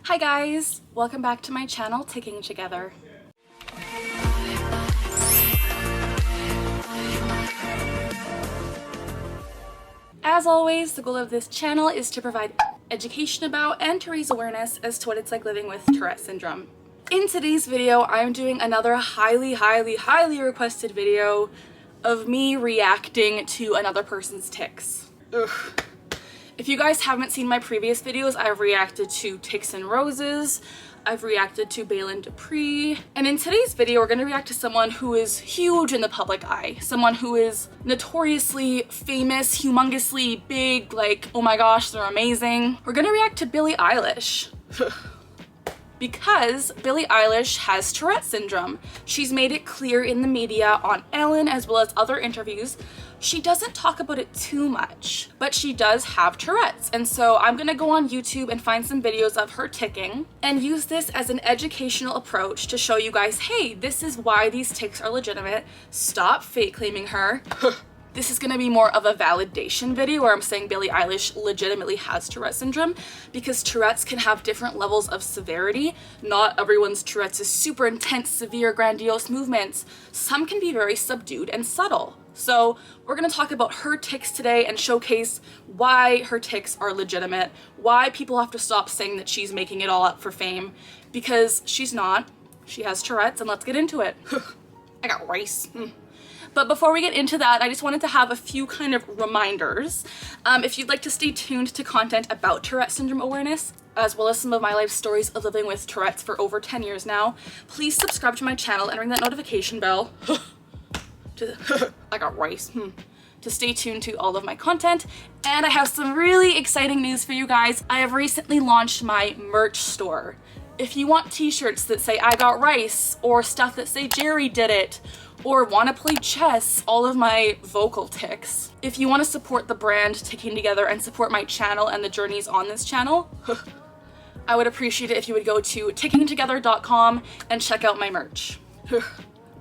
Hi guys! Welcome back to my channel, Ticking Together. As always, the goal of this channel is to provide education about and to raise awareness as to what it's like living with Tourette syndrome. In today's video, I'm doing another highly requested video of me reacting to another person's tics. Ugh. If you guys haven't seen my previous videos, I've reacted to Tics and Roses, I've reacted to Bale and Dupree, and in today's video we're going to react to someone who is huge in the public eye, someone who is notoriously famous, humongously big, like oh my gosh they're amazing. We're going to react to Billie Eilish. Because Billie Eilish has Tourette syndrome. She's made it clear in the media, on Ellen, as well as other interviews. She doesn't talk about it too much, but she does have Tourette's. And so I'm gonna go on YouTube and find some videos of her ticking and use this as an educational approach to show you guys, hey, this is why these tics are legitimate. Stop fake claiming her. This is gonna be more of a validation video where I'm saying Billie Eilish legitimately has Tourette syndrome, because Tourette's can have different levels of severity. Not everyone's Tourette's is super intense, severe, grandiose movements. Some can be very subdued and subtle. So we're gonna talk about her tics today and showcase why her tics are legitimate, why people have to stop saying that she's making it all up for fame, because she's not. She has Tourette's, and let's get into it. I got rice. But before we get into that, I just wanted to have a few kind of reminders. If you'd like to stay tuned to content about Tourette syndrome awareness, as well as some of my life stories of living with Tourette's for over 10 years now, please subscribe to my channel and ring that notification bell. I got rice. To stay tuned to all of my content. And I have some really exciting news for you guys. I have recently launched my merch store. If you want t-shirts that say I got rice, or stuff that say Jerry did it, or want to play chess, all of my vocal tics. If you want to support the brand Ticking Together and support my channel and the journeys on this channel, I would appreciate it if you would go to tickingtogether.com and check out my merch.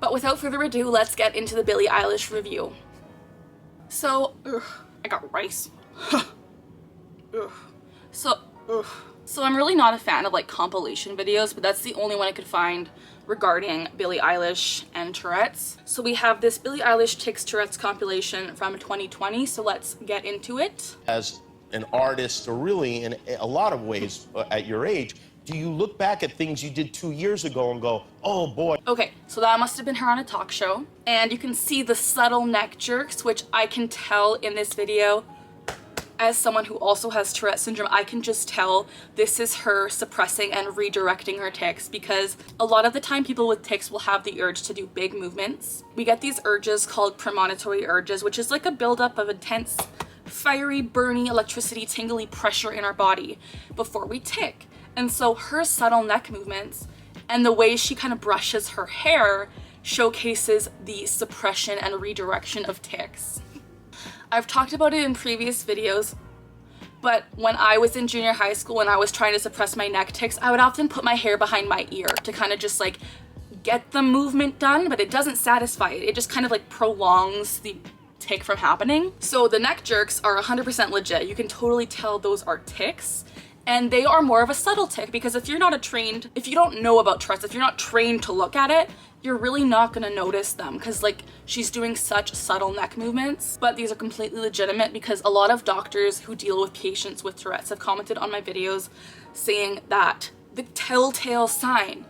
But without further ado, let's get into the Billie Eilish review. So, I got rice. So I'm really not a fan of like compilation videos, but that's the only one I could find regarding Billie Eilish and Tourette's. So we have this Billie Eilish Tics Tourette's compilation from 2020, so let's get into it. As an artist, or really in a lot of ways at your age, do you look back at things you did 2 years ago and go, oh boy? Okay, so that must have been her on a talk show. And you can see the subtle neck jerks, which I can tell in this video. As someone who also has Tourette syndrome, I can just tell this is her suppressing and redirecting her tics, because a lot of the time people with tics will have the urge to do big movements. We get these urges called premonitory urges, which is like a buildup of intense, fiery, burny, electricity, tingly pressure in our body before we tic. And so her subtle neck movements and the way she kind of brushes her hair showcases the suppression and redirection of tics. I've talked about it in previous videos, but when I was in junior high school, when I was trying to suppress my neck tics, I would often put my hair behind my ear to kind of just like get the movement done, but it doesn't satisfy it. It just kind of like prolongs the tic from happening. So the neck jerks are 100% legit. You can totally tell those are tics. And they are more of a subtle tic, because if you don't know about Tourette's, if you're not trained to look at it, you're really not gonna notice them, because like she's doing such subtle neck movements. But these are completely legitimate, because a lot of doctors who deal with patients with Tourette's have commented on my videos saying that the telltale sign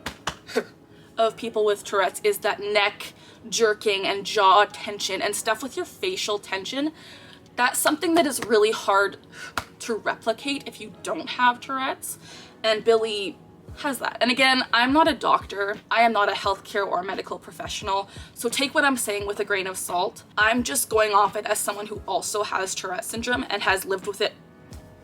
of people with Tourette's is that neck jerking and jaw tension and stuff with your facial tension. That's something that is really hard to replicate if you don't have Tourette's, and Billie has that. And again, I'm not a doctor, I am not a healthcare or medical professional, so take what I'm saying with a grain of salt. I'm just going off it as someone who also has Tourette syndrome and has lived with it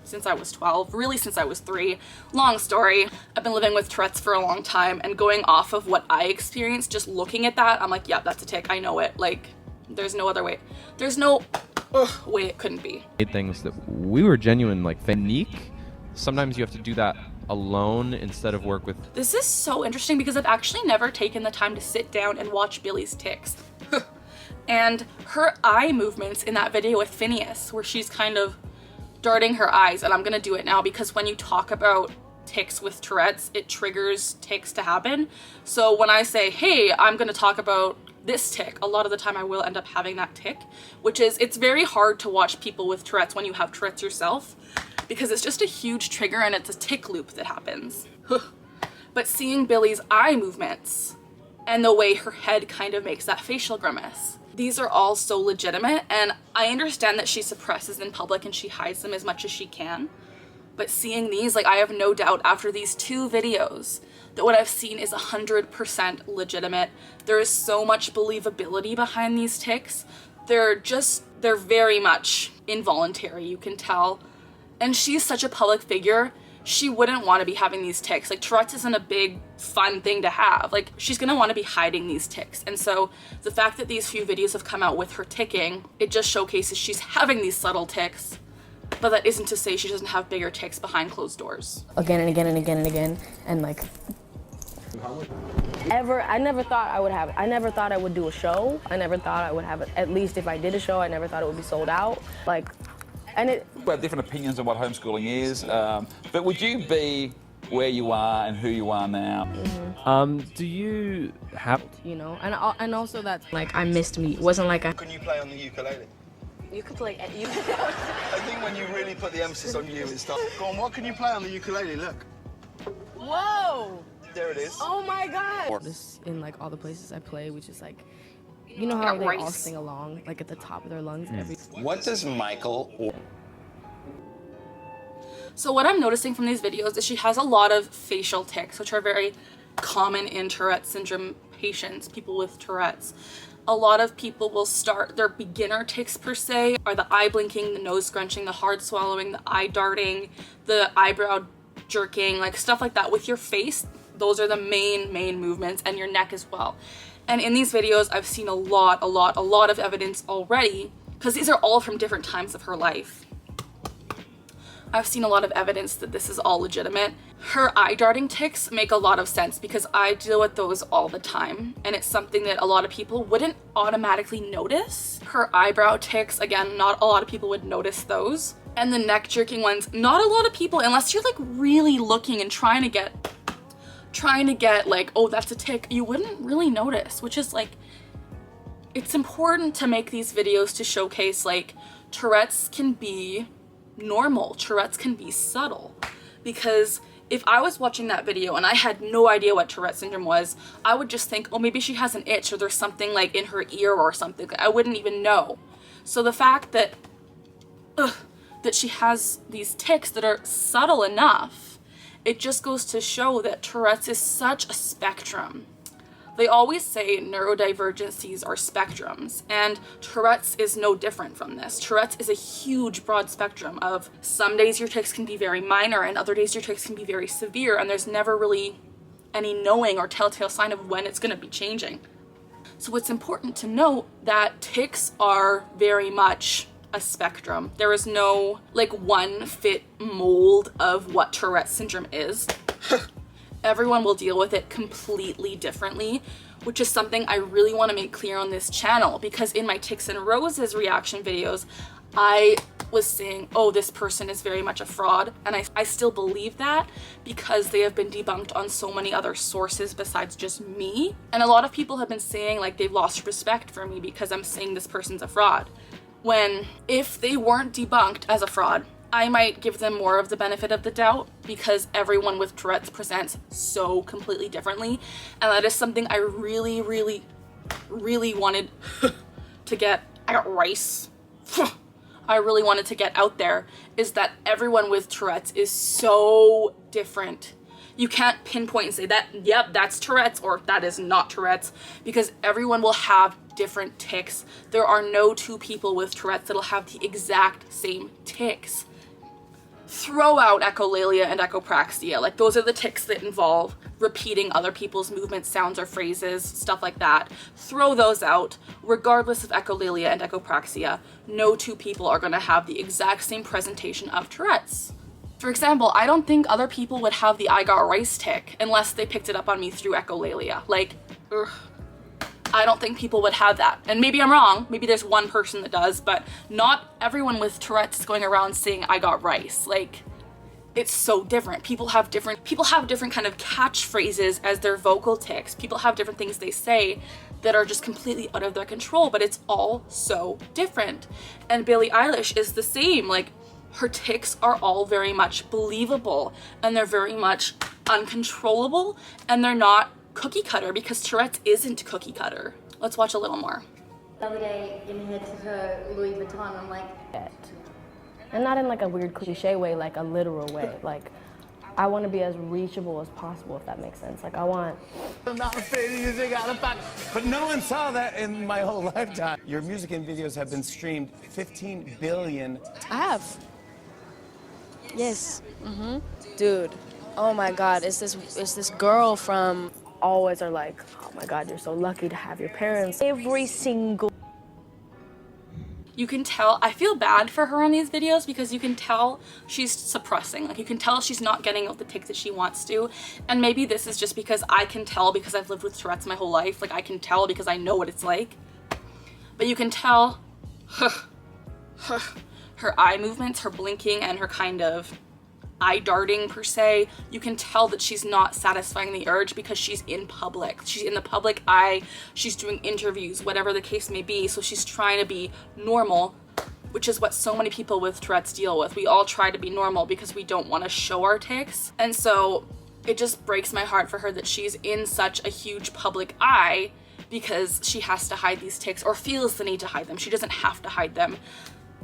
since I was 12, really since I was 3. Long story. I've been living with Tourette's for a long time, and going off of what I experienced, just looking at that, I'm like, yeah, that's a tic, I know it. Like, there's no other way. There's no way it couldn't be. Things that we were genuine, like unique. Sometimes you have to do that alone instead of work with. This is so interesting, because I've actually never taken the time to sit down and watch Billie's tics. And her eye movements in that video with Phineas, where she's kind of darting her eyes, and I'm gonna do it now, because when you talk about tics with Tourette's, it triggers tics to happen. So when I say, hey, I'm going to talk about this tic, a lot of the time I will end up having that tic, which is, it's very hard to watch people with Tourette's when you have Tourette's yourself, because it's just a huge trigger and it's a tic loop that happens. But seeing Billie's eye movements and the way her head kind of makes that facial grimace, these are all so legitimate, and I understand that she suppresses in public and she hides them as much as she can. But seeing these, like, I have no doubt after these 2 videos that what I've seen is 100% legitimate. There is so much believability behind these tics. They're very much involuntary, you can tell. And she's such a public figure, she wouldn't want to be having these tics. Like, Tourette's isn't a big fun thing to have. Like, she's gonna want to be hiding these tics. And so the fact that these few videos have come out with her ticking, it just showcases she's having these subtle tics. But that isn't to say she doesn't have bigger tics behind closed doors. Again and again and again and again, and like, I never thought I would have it. I never thought I would do a show. I never thought I would have it. At least if I did a show, I never thought it would be sold out. Like, and it. We have different opinions on what homeschooling is, but would you be where you are and who you are now? Do you have? You know, and also that, like, I missed me. It wasn't like I. Can you play on the ukulele? You could play. You. I think when you really put the emphasis on you, it starts. Go on, what can you play on the ukulele? Look. Whoa! There it is. Oh my God! This in like all the places I play, which is like, you know how they all sing along, like at the top of their lungs. What does Michael? So what I'm noticing from these videos is she has a lot of facial tics, which are very common in Tourette syndrome patients, people with Tourette's. A lot of people will start, their beginner tics per se are the eye blinking, the nose scrunching, the hard swallowing, the eye darting, the eyebrow jerking, like stuff like that with your face. Those are the main movements, and your neck as well. And in these videos, I've seen a lot of evidence already, because these are all from different times of her life. I've seen a lot of evidence that this is all legitimate. Her eye darting tics make a lot of sense because I deal with those all the time, and it's something that a lot of people wouldn't automatically notice. Her eyebrow tics, again, not a lot of people would notice those. And the neck jerking ones, not a lot of people, unless you're like really looking and trying to get like, oh, that's a tic, you wouldn't really notice, which is like, it's important to make these videos to showcase like Tourette's can be normal, Tourette's can be subtle. Because if I was watching that video and I had no idea what Tourette syndrome was, I would just think, oh, maybe she has an itch or there's something like in her ear or something. I wouldn't even know. So the fact that that she has these tics that are subtle enough, it just goes to show that Tourette's is such a spectrum. They always say neurodivergencies are spectrums, and Tourette's is no different from this. Tourette's is a huge, broad spectrum of some days your tics can be very minor and other days your tics can be very severe, and there's never really any knowing or telltale sign of when it's going to be changing. So it's important to note that tics are very much a spectrum. There is no like one fit mold of what Tourette syndrome is. Everyone will deal with it completely differently, which is something I really want to make clear on this channel, because in my Tics and Roses reaction videos, I was saying, oh, this person is very much a fraud, and I still believe that because they have been debunked on so many other sources besides just me. And a lot of people have been saying like they've lost respect for me because I'm saying this person's a fraud, when if they weren't debunked as a fraud, I might give them more of the benefit of the doubt, because everyone with Tourette's presents so completely differently, and that is something I really wanted to get. I got rice. I really wanted to get out there, is that everyone with Tourette's is so different. You can't pinpoint and say that, yep, that's Tourette's or that is not Tourette's, because everyone will have different tics. There are no two people with Tourette's that'll have the exact same tics. Throw out echolalia and echopraxia. Like, those are the tics that involve repeating other people's movements, sounds, or phrases, stuff like that. Throw those out. Regardless of echolalia and echopraxia, no two people are going to have the exact same presentation of Tourette's. For example, I don't think other people would have the I got rice tic unless they picked it up on me through echolalia. Like, I don't think people would have that. And maybe I'm wrong, maybe there's one person that does, but not everyone with Tourette's is going around saying I got rice. Like, it's so different. People have different kind of catchphrases as their vocal tics. People have different things they say that are just completely out of their control, but it's all so different. And Billie Eilish is the same. Like, her tics are all very much believable, and they're very much uncontrollable, and they're not cookie cutter, because Tourette's isn't cookie cutter. Let's watch a little more. The other day, Jimmy had took her Louis Vuitton. I'm like, and not in like a weird cliche way, like a literal way. Like, I want to be as reachable as possible, if that makes sense. Like, I'm not afraid to use it out of pocket. But no one saw that in my whole lifetime. Your music and videos have been streamed 15 billion. I have. Yes. Dude. Oh my God. It's this girl from. always are like, oh my God, you're so lucky to have your parents. Every single. You can tell, I feel bad for her on these videos because you can tell she's suppressing. Like, you can tell she's not getting out the tics that she wants to. And maybe this is just because I can tell, because I've lived with Tourette's my whole life. Like, I can tell because I know what it's like. But you can tell her eye movements, her blinking, and her kind of eye darting per se. You can tell that she's not satisfying the urge because she's in public. She's in the public eye, she's doing interviews, whatever the case may be. So she's trying to be normal, which is what so many people with Tourette's deal with. We all try to be normal because we don't want to show our tics. And so it just breaks my heart for her that she's in such a huge public eye because she has to hide these tics, or feels the need to hide them. She doesn't have to hide them.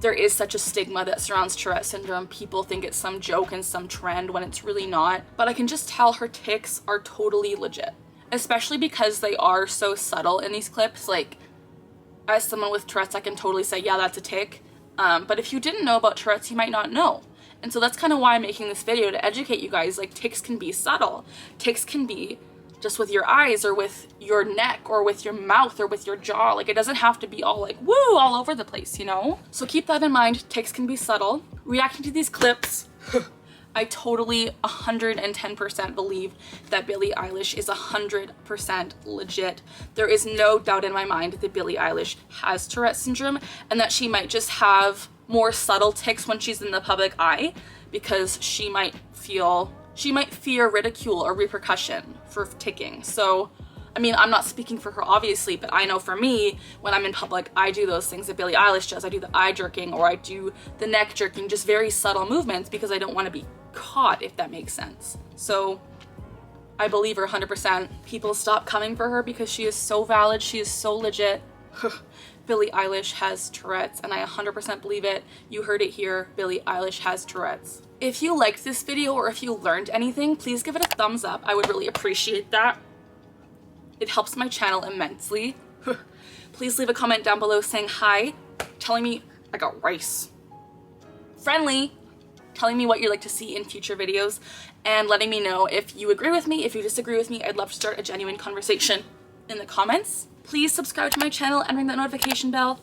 There is such a stigma that surrounds Tourette syndrome. People think it's some joke and some trend when it's really not. But I can just tell her tics are totally legit, especially because they are so subtle in these clips. Like, as someone with Tourette's, I can totally say, yeah, that's a tic. But if you didn't know about Tourette's, you might not know. And so that's kind of why I'm making this video, to educate you guys. Like, tics can be subtle. Tics can be just with your eyes, or with your neck, or with your mouth, or with your jaw. Like, it doesn't have to be all like, woo, all over the place, you know? So keep that in mind. Tics can be subtle. Reacting to these clips, I totally 110% believe that Billie Eilish is 100% legit. There is no doubt in my mind that Billie Eilish has Tourette syndrome, and that she might just have more subtle tics when she's in the public eye, because she might fear ridicule or repercussion for ticking. So, I mean, I'm not speaking for her obviously, but I know for me, when I'm in public, I do those things that Billie Eilish does. I do the eye jerking, or I do the neck jerking, just very subtle movements, because I don't want to be caught, if that makes sense. So I believe her 100%. People stop coming for her because she is so valid. She is so legit. Billie Eilish has Tourette's, and I 100% believe it. You heard it here. Billie Eilish has Tourette's. If you liked this video, or if you learned anything, please give it a thumbs up. I would really appreciate that. It helps my channel immensely. Please leave a comment down below saying hi, telling me I got rice. Friendly, telling me what you'd like to see in future videos, and letting me know if you agree with me, if you disagree with me. I'd love to start a genuine conversation in the comments. Please subscribe to my channel and ring that notification bell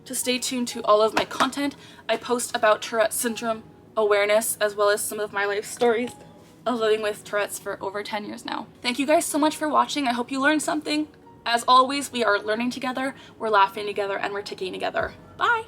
to stay tuned to all of my content. I post about Tourette syndrome awareness, as well as some of my life stories of living with Tourette's for over 10 years now. Thank you guys so much for watching. I hope you learned something. As always, we are learning together, we're laughing together, and we're ticking together. Bye!